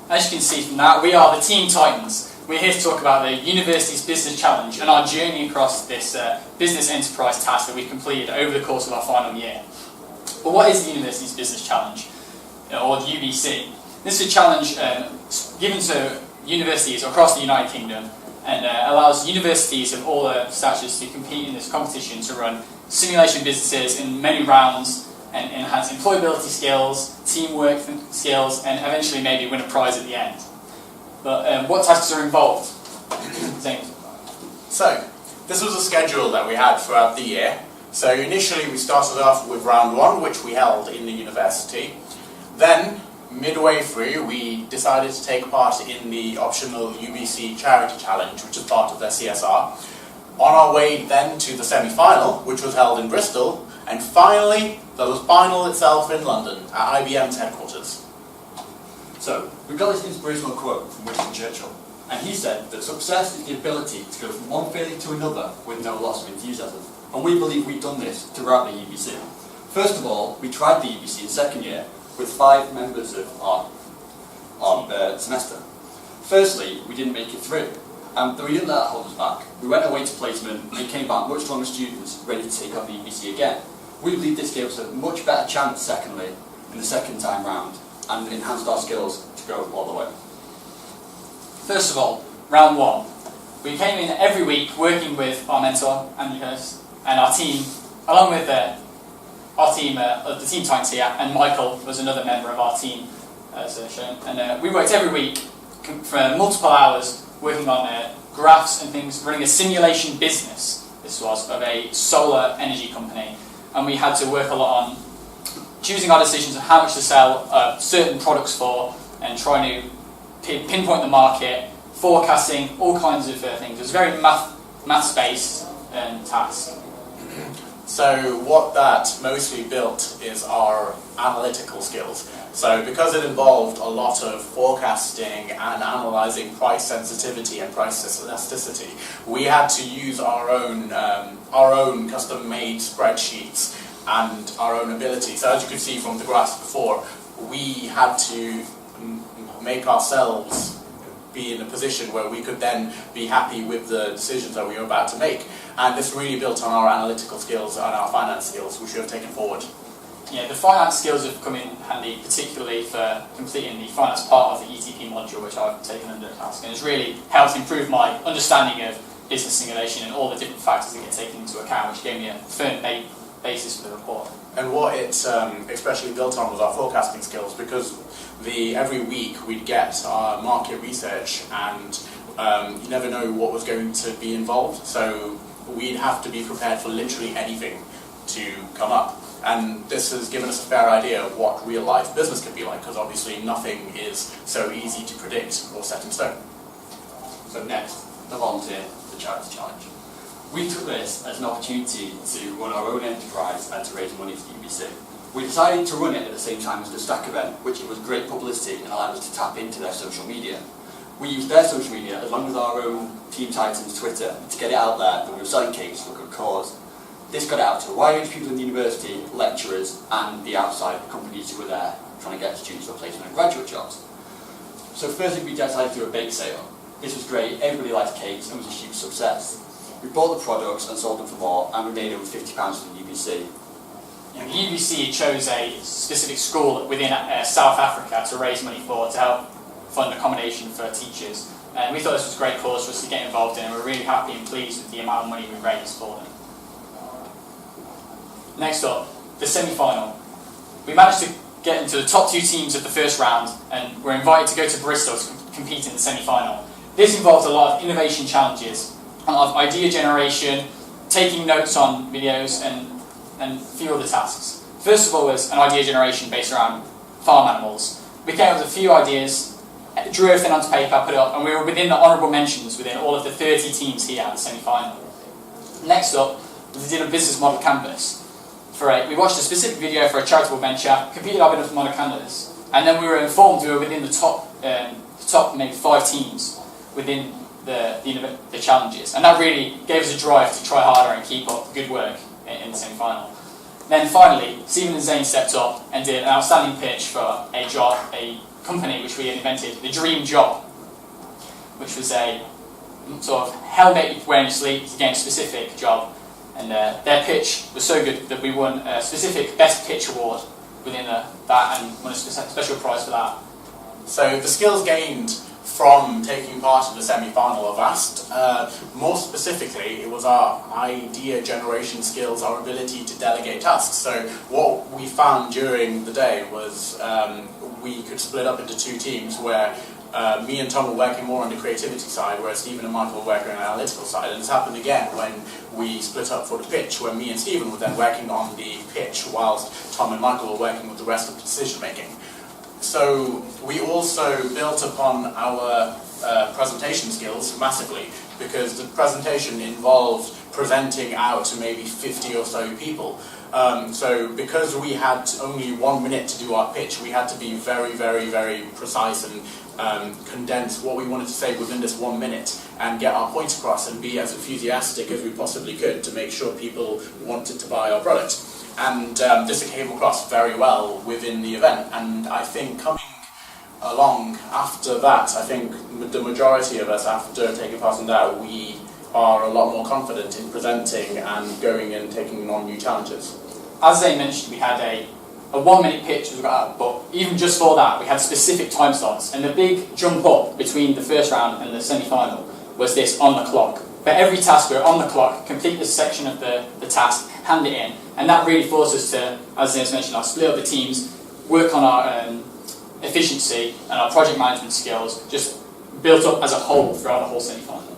As you can see from that, we are the Team Titans. We're here to talk about the University's Business Challenge and our journey across this business enterprise task that we've completed over the course of our final year. But what is the University's Business Challenge, or the UBC? This is a challenge given to universities across the United Kingdom and allows universities of all statures to compete in this competition to run simulation businesses in many rounds and enhance employability skills, teamwork skills, and eventually maybe win a prize at the end. But what tasks are involved? So, this was a schedule that we had throughout the year. So initially we started off with round 1, which we held in the university. Then, midway through, we decided to take part in the optional UBC Charity Challenge, which is part of their CSR. On our way then to the semi-final, which was held in Bristol, and finally, the final itself in London, at IBM's headquarters. So, we got this inspirational quote from Winston Churchill, and he said that success is the ability to go from one failure to another with no loss of enthusiasm. And we believe we've done this throughout the UBC. First of all, we tried the UBC in second year with 5 members of our semester. Firstly, we didn't make it through, but we didn't let that hold us back. We went away to placement and came back much stronger students, ready to take on the UBC again. We believe this gave us a much better chance, secondly, in the second time round, and enhanced our skills to go all the way. First of all, round 1. We came in every week working with our mentor, Andy Hurst, and our team, along with the Team Titans here, and Michael was another member of our team, as shown. And we worked every week for multiple hours working on graphs and things, running a simulation business, this was, of a solar energy company. And we had to work a lot on choosing our decisions of how much to sell certain products for, and trying to pinpoint the market, forecasting, all kinds of things. It was a very maths-based task. So what that mostly built is our analytical skills. So because it involved a lot of forecasting and analysing price sensitivity and price elasticity, we had to use our own custom-made spreadsheets and our own ability. So as you could see from the graphs before, we had to make ourselves be in a position where we could then be happy with the decisions that we were about to make. And this really built on our analytical skills and our finance skills, which we have taken forward. Yeah, the finance skills have come in handy, particularly for completing the finance part of the ETP module, which I've taken under task, and it's really helped improve my understanding of business simulation and all the different factors that get taken into account, which gave me a firm basis for the report. And what it especially built on was our forecasting skills, because every week we'd get our market research, and you never know what was going to be involved, so we'd have to be prepared for literally anything to come up. And this has given us a fair idea of what real life business can be like, because obviously nothing is so easy to predict or set in stone. So next, the volunteer, the charity challenge. We took this as an opportunity to run our own enterprise and to raise money for the UBC. We decided to run it at the same time as the Stack event, which was great publicity and allowed us to tap into their social media. We used their social media as long as our own Team Titans Twitter to get it out there that we were selling cakes for a good cause. This got it out to a wide range of people in the university, lecturers, and the outside companies who were there trying to get students for placement and graduate jobs. So firstly, we decided to do a bake sale. This was great, everybody liked cakes and was a huge success. We bought the products and sold them for more, and we made over £50 for the UBC. The UBC chose a specific school within South Africa to raise money for, to help fund accommodation for teachers. And we thought this was a great cause for us to get involved in, and we're really happy and pleased with the amount of money we raised for them. Next up, the semi-final. We managed to get into the top 2 teams of the first round, and were invited to go to Bristol to compete in the semi-final. This involved a lot of innovation challenges, a lot of idea generation, taking notes on videos, and a few other tasks. First of all was an idea generation based around farm animals. We came up with a few ideas, drew everything onto paper, put it up, and we were within the honourable mentions within all of the 30 teams here at the semi-final. Next up, we did a business model canvas. We watched a specific video for a charitable venture, completed our business model canvas, and then we were informed we were within the top maybe 5 teams within the challenges, and that really gave us a drive to try harder and keep up good work in the semi-final. Then finally, Stephen and Zane stepped up and did an outstanding pitch for a job, a company which we invented, the dream job, which was a sort of helmet you wear in your sleep, again, a specific job. And their pitch was so good that we won a specific Best Pitch Award within that and won a special prize for that. So the skills gained from taking part in the semi-final are vast. More specifically, it was our idea generation skills, our ability to delegate tasks. So what we found during the day was we could split up into two teams where me and Tom were working more on the creativity side, whereas Stephen and Michael were working on the analytical side. And this happened again when we split up for the pitch, where me and Stephen were then working on the pitch, whilst Tom and Michael were working with the rest of the decision making. So we also built upon our presentation skills massively, because the presentation involved presenting out to maybe 50 or so people. So because we had only 1 minute to do our pitch, we had to be very, very, very precise and condense what we wanted to say within this 1 minute and get our point across and be as enthusiastic as we possibly could to make sure people wanted to buy our product. And this came across very well within the event. And I think coming along after that, I think the majority of us, after taking part in that, we are a lot more confident in presenting and going and taking on new challenges. As they mentioned, we had a 1 minute pitch, but even just for that, we had specific time slots. And the big jump up between the first round and the semi-final was this on the clock. For every task, we were on the clock, complete this section of the task, hand it in. And that really forced us to, as James mentioned, split up the teams, work on our efficiency and our project management skills, just built up as a whole throughout the whole semi-final.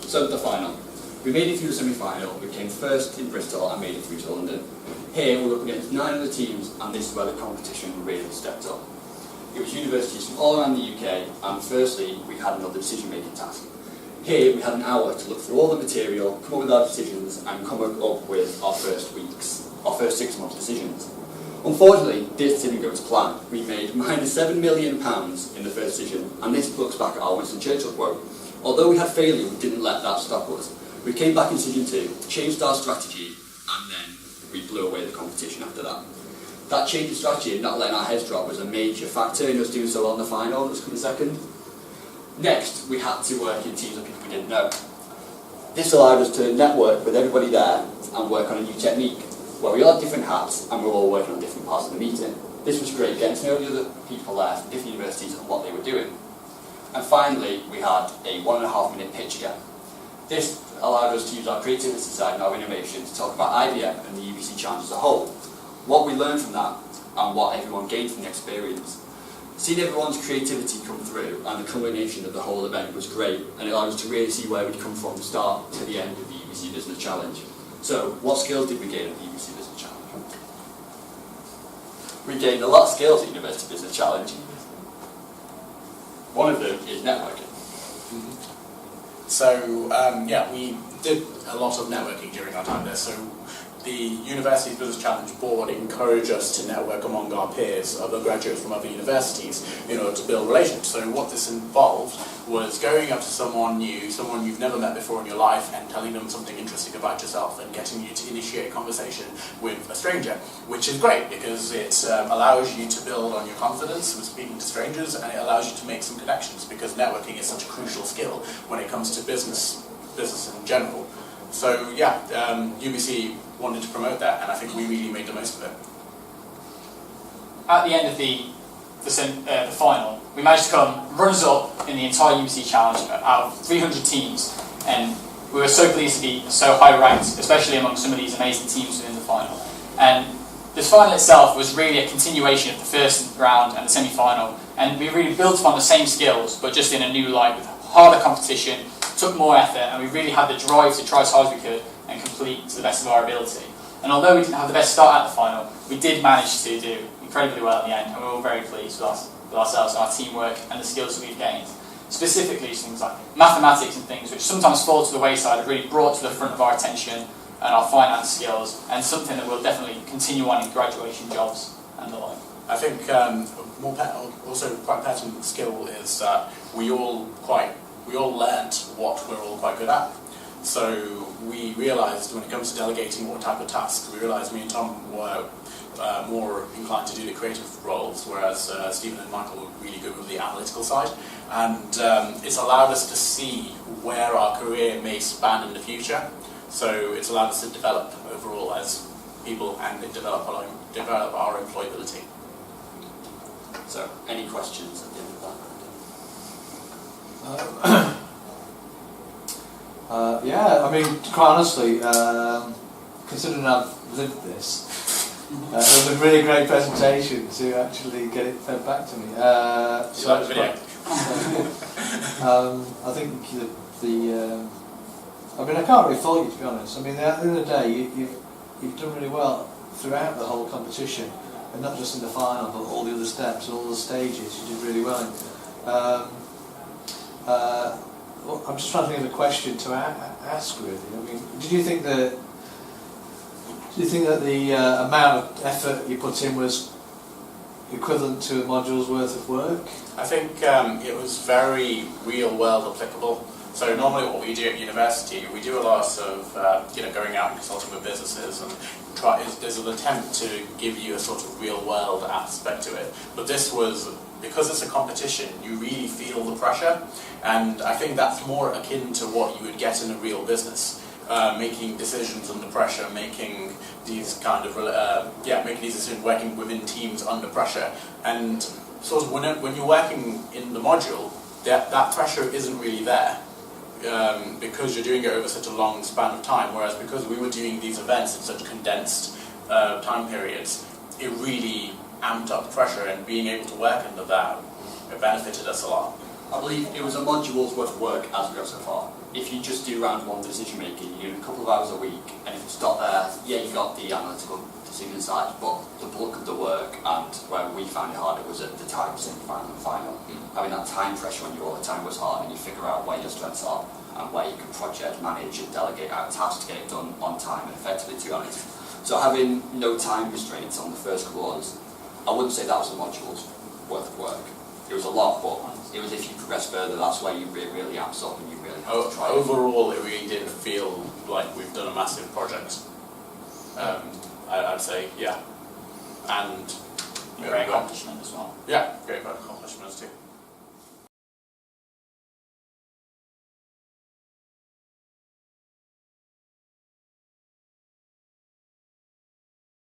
So the final. We made it through the semi-final, we came first in Bristol and made it through to London. Here we were up against 9 other teams, and this is where the competition really stepped up. It was universities from all around the UK, and firstly we had another decision-making task. Here we had an hour to look through all the material, come up with our decisions, and come up with our first 6 months decisions. Unfortunately, this didn't go to plan. We made -7 million pounds in the first decision, and this looks back at our Winston Churchill quote. Although we had failure, we didn't let that stop us. We came back in decision 2, changed our strategy, and then we blew away the competition after that. That change in strategy and not letting our heads drop was a major factor in us doing so well in the final that's coming second. Next, we had to work in teams of people we didn't know. This allowed us to network with everybody there and work on a new technique, where we all had different hats and we were all working on different parts of the meeting. This was great, getting to know the other people there from different universities and what they were doing. And finally, we had a 1.5 minute pitch again. This allowed us to use our creativity side and our innovation to talk about IBM and the UBC challenge as a whole, what we learned from that and what everyone gained from the experience. Seeing everyone's creativity come through and the culmination of the whole event was great, and it allowed us to really see where we'd come from the start to the end of the UBC Business Challenge. So, what skills did we gain at the UBC Business Challenge? We gained a lot of skills at the University Business Challenge. One of them is networking. So, we did a lot of networking during our time there. So, the University Business Challenge Board encouraged us to network among our peers, other graduates from other universities, in order to build relations. So what this involved was going up to someone new, someone you've never met before in your life, and telling them something interesting about yourself and getting you to initiate conversation with a stranger, which is great because it allows you to build on your confidence with speaking to strangers, and it allows you to make some connections, because networking is such a crucial skill when it comes to business in general. So UBC wanted to promote that, and I think we really made the most of it. At the end of the final, we managed to come runners-up in the entire UBC Challenge out of 300 teams, and we were so pleased to be so high ranked, especially among some of these amazing teams within the final. And this final itself was really a continuation of the first round and the semi-final, and we really built upon the same skills, but just in a new light with harder competition, took more effort, and we really had the drive to try as hard as we could and complete to the best of our ability. And although we didn't have the best start at the final, we did manage to do incredibly well at the end, and we were all very pleased with ourselves and our teamwork and the skills that we've gained. Specifically, things like mathematics and things which sometimes fall to the wayside have really brought to the front of our attention, and our finance skills, and something that we'll definitely continue on in graduation jobs and the like. I think also quite pertinent skill is that we all learnt what we're all quite good at. So we realised when it comes to delegating what type of tasks, we realised me and Tom were more inclined to do the creative roles, whereas Stephen and Michael were really good with the analytical side. And it's allowed us to see where our career may span in the future. So it's allowed us to develop overall as people and develop our employability. So, any questions at the end of that? Yeah, I mean, quite honestly, considering I've lived this, it was a really great presentation to actually get it fed back to me. You like the video? I think I mean, I can't really fault you, to be honest. I mean, at the end of the day, you've done really well throughout the whole competition, and not just in the final, but all the other steps, all the stages. You did really well. Well, I'm just trying to think of a question to ask, really. I mean, do you think that the amount of effort you put in was equivalent to a module's worth of work? I think it was very real-world applicable. So normally what we do at university, we do a lot of going out and consulting with businesses, and there's an attempt to give you a sort of real-world aspect to it. But this was, because it's a competition, you really feel the pressure, and I think that's more akin to what you would get in a real business. Making decisions under pressure, making these kind of making these decisions, working within teams under pressure, and sort of when you're working in the module, that pressure isn't really there. Because you're doing it over such a long span of time, whereas because we were doing these events in such condensed time periods, it really amped up the pressure, and being able to work under that, it benefited us a lot. I believe it was a module's worth of work as we go so far. If you just do round one decision making, you do a couple of hours a week, and if you stop there, yeah, you've got the analytical decision side, but the bulk of the work, and where we found it harder, was at the time, semi-final and final. Having that time pressure on you all the time was hard, and you figure out where your strengths are and where you can project, manage and delegate out tasks to get it done on time and effectively, to be honest. So having no time restraints on the first couple of hours, I wouldn't say that was a module's worth of work. It was a lot, but it was if you progress further, that's where you really amps up and you really have to try. Overall, it really did feel like we've done a massive project. I'd say, yeah. And great accomplishment as well. Yeah, great accomplishment.